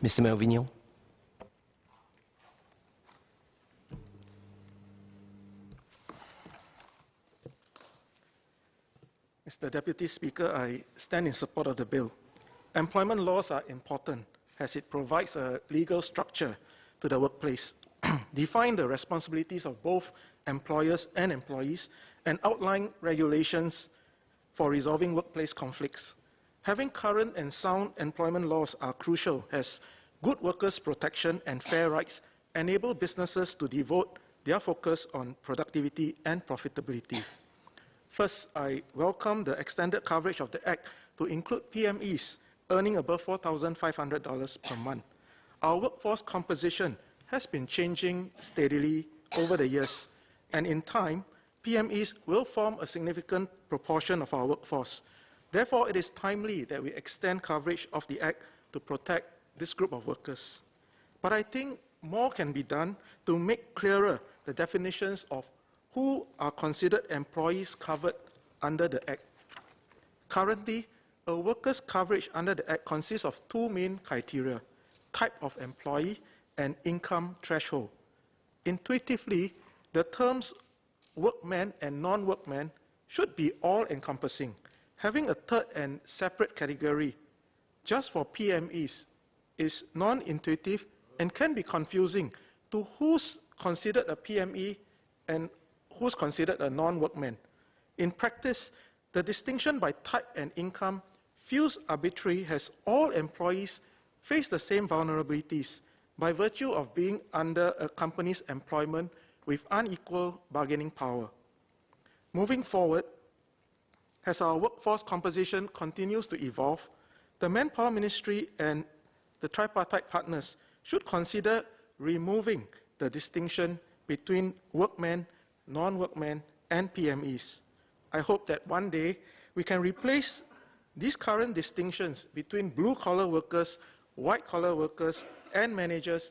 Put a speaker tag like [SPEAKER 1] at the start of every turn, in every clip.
[SPEAKER 1] Mr. Melvin Yong.
[SPEAKER 2] Mr. Deputy Speaker, I stand in support of the bill. Employment laws are important as it provides a legal structure to the workplace, define the responsibilities of both employers and employees, and outline regulations for resolving workplace conflicts. Having current and sound employment laws are crucial as good workers' protection and fair rights enable businesses to devote their focus on productivity and profitability. First, I welcome the extended coverage of the Act to include PMEs earning above $4,500 per month. Our workforce composition has been changing steadily over the years, and in time, PMEs will form a significant proportion of our workforce. Therefore, it is timely that we extend coverage of the Act to protect this group of workers. But I think more can be done to make clearer the definitions of who are considered employees covered under the Act. Currently, a worker's coverage under the Act consists of two main criteria: type of employee and income threshold. Intuitively, the terms workman and non-workman should be all-encompassing. Having a third and separate category just for PMEs is non-intuitive and can be confusing to who's considered a PME and who's considered a non-workman. In practice, the distinction by type and income feels arbitrary as all employees face the same vulnerabilities by virtue of being under a company's employment with unequal bargaining power. Moving forward, as our workforce composition continues to evolve, the Manpower Ministry and the tripartite partners should consider removing the distinction between workmen, non-workmen, and PMEs. I hope that one day we can replace these current distinctions between blue-collar workers, white-collar workers, and managers,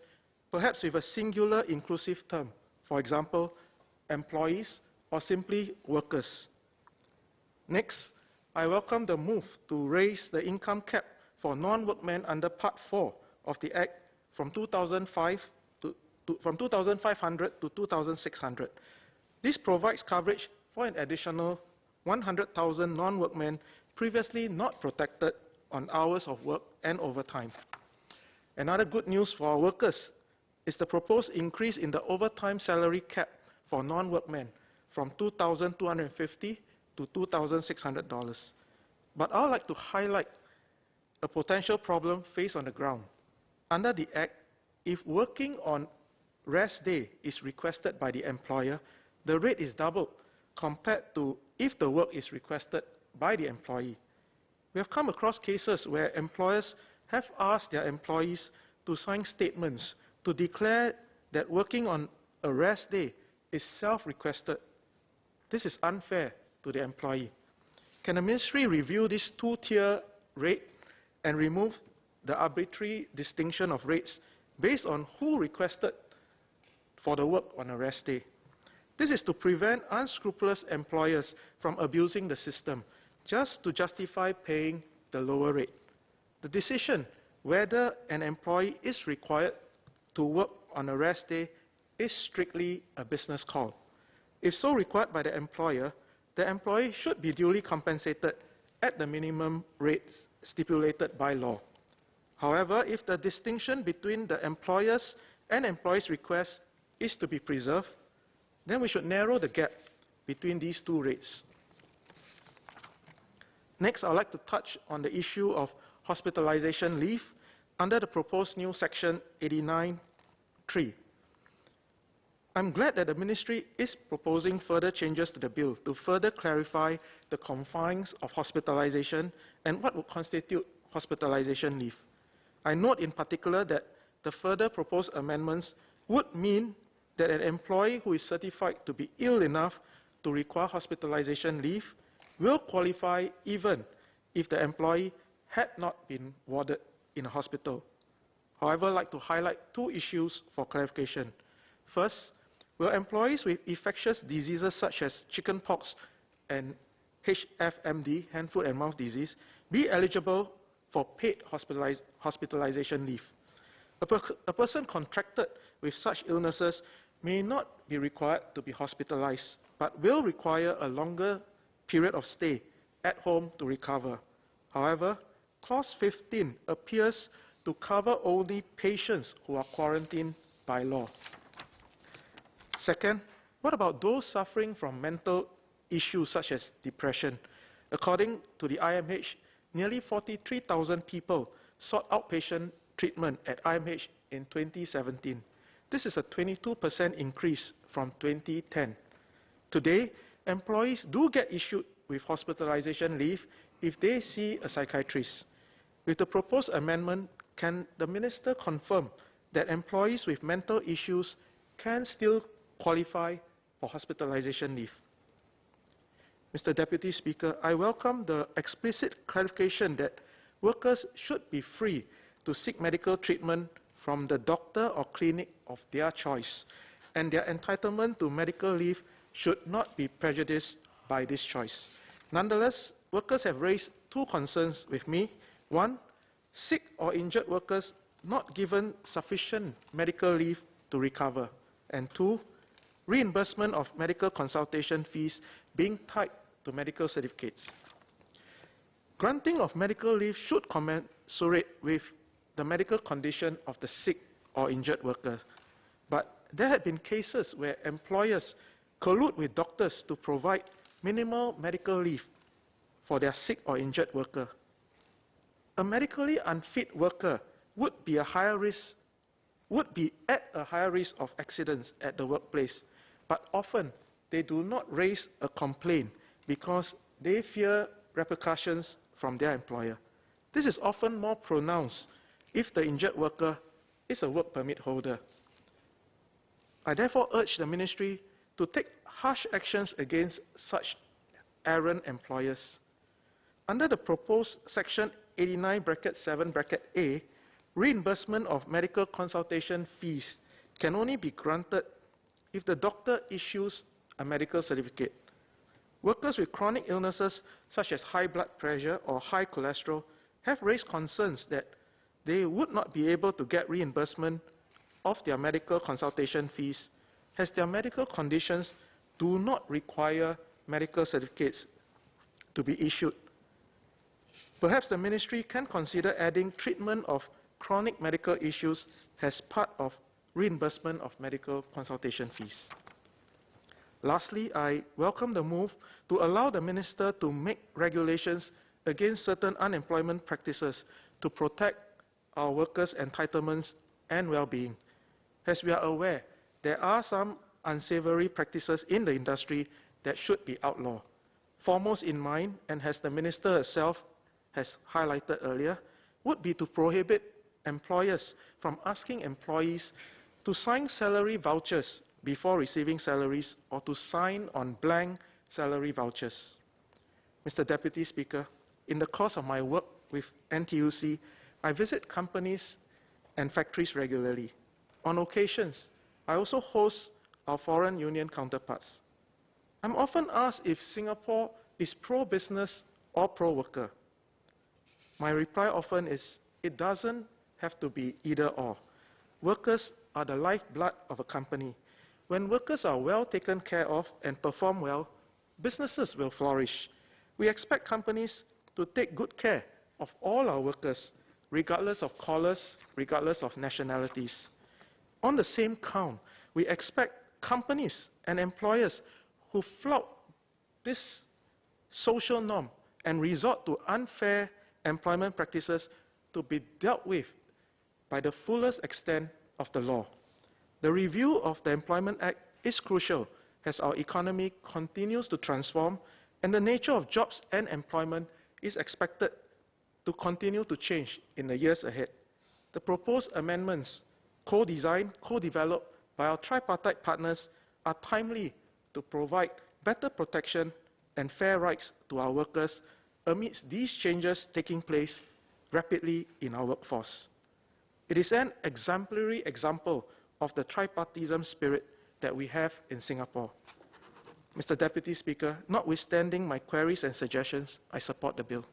[SPEAKER 2] perhaps with a singular inclusive term. For example, employees or simply workers. Next, I welcome the move to raise the income cap for non-workmen under Part 4 of the Act from $2,500 to $2,600. This provides coverage for an additional 100,000 non-workmen previously not protected on hours of work and overtime. Another good news for our workers is the proposed increase in the overtime salary cap for non-workmen from $2,250 to $2,600. But I would like to highlight a potential problem faced on the ground. Under the Act, if working on rest day is requested by the employer, the rate is doubled compared to if the work is requested by the employee. We have come across cases where employers have asked their employees to sign statements to declare that working on a rest day is self-requested. This is unfair to the employee. Can the ministry review this two-tier rate and remove the arbitrary distinction of rates based on who requested for the work on a rest day? This is to prevent unscrupulous employers from abusing the system just to justify paying the lower rate. The decision whether an employee is required to work on a rest day is strictly a business call. If so required by the employee should be duly compensated at the minimum rates stipulated by law. However, if the distinction between the employer's and employee's request is to be preserved, then we should narrow the gap between these two rates. Next, I would like to touch on the issue of hospitalization leave under the proposed new Section 89(3). I'm glad that the Ministry is proposing further changes to the bill to further clarify the confines of hospitalization and what would constitute hospitalization leave. I note in particular that the further proposed amendments would mean that an employee who is certified to be ill enough to require hospitalization leave will qualify even if the employee had not been warded in a hospital. However, I'd like to highlight two issues for clarification. First, will employees with infectious diseases such as chickenpox and HFMD, hand, foot and mouth disease, be eligible for paid hospitalization leave? A person contracted with such illnesses may not be required to be hospitalized, but will require a longer period of stay at home to recover. However, Clause 15 appears to cover only patients who are quarantined by law. Second, what about those suffering from mental issues such as depression? According to the IMH, nearly 43,000 people sought outpatient treatment at IMH in 2017. This is a 22% increase from 2010. Today, employees do get issued with hospitalization leave if they see a psychiatrist. With the proposed amendment, can the Minister confirm that employees with mental issues can still qualify for hospitalization leave? Mr. Deputy Speaker, I welcome the explicit clarification that workers should be free to seek medical treatment from the doctor or clinic of their choice, and their entitlement to medical leave should not be prejudiced by this choice. Nonetheless, workers have raised two concerns with me. One, sick or injured workers not given sufficient medical leave to recover. And two, reimbursement of medical consultation fees being tied to medical certificates. Granting of medical leave should commensurate with the medical condition of the sick or injured workers. But there have been cases where employers collude with doctors to provide minimal medical leave for their sick or injured worker. A medically unfit worker would be at a higher risk of accidents at the workplace, but often they do not raise a complaint because they fear repercussions from their employer. This is often more pronounced if the injured worker is a work permit holder. I therefore urge the Ministry to take harsh actions against such errant employers. Under the proposed Section 89(7)(a), reimbursement of medical consultation fees can only be granted if the doctor issues a medical certificate. Workers with chronic illnesses such as high blood pressure or high cholesterol have raised concerns that they would not be able to get reimbursement of their medical consultation fees as their medical conditions do not require medical certificates to be issued. Perhaps the Ministry can consider adding treatment of chronic medical issues as part of reimbursement of medical consultation fees. Lastly, I welcome the move to allow the Minister to make regulations against certain unemployment practices to protect our workers' entitlements and well-being. As we are aware, there are some unsavory practices in the industry that should be outlawed. Foremost in mind, and as the Minister herself has highlighted earlier, would be to prohibit employers from asking employees to sign salary vouchers before receiving salaries or to sign on blank salary vouchers. Mr. Deputy Speaker, in the course of my work with NTUC, I visit companies and factories regularly. On occasions, I also host our foreign union counterparts. I'm often asked if Singapore is pro-business or pro-worker. My reply often is, it doesn't have to be either or. Workers are the lifeblood of a company. When workers are well taken care of and perform well, businesses will flourish. We expect companies to take good care of all our workers, regardless of colours, regardless of nationalities. On the same count, we expect companies and employers who flout this social norm and resort to unfair employment practices to be dealt with by the fullest extent of the law. The review of the Employment Act is crucial as our economy continues to transform and the nature of jobs and employment is expected to continue to change in the years ahead. The proposed amendments, co-designed, co-developed by our tripartite partners, are timely to provide better protection and fair rights to our workers amidst these changes taking place rapidly in our workforce. It is an exemplary example of the tripartism spirit that we have in Singapore. Mr. Deputy Speaker, notwithstanding my queries and suggestions, I support the bill.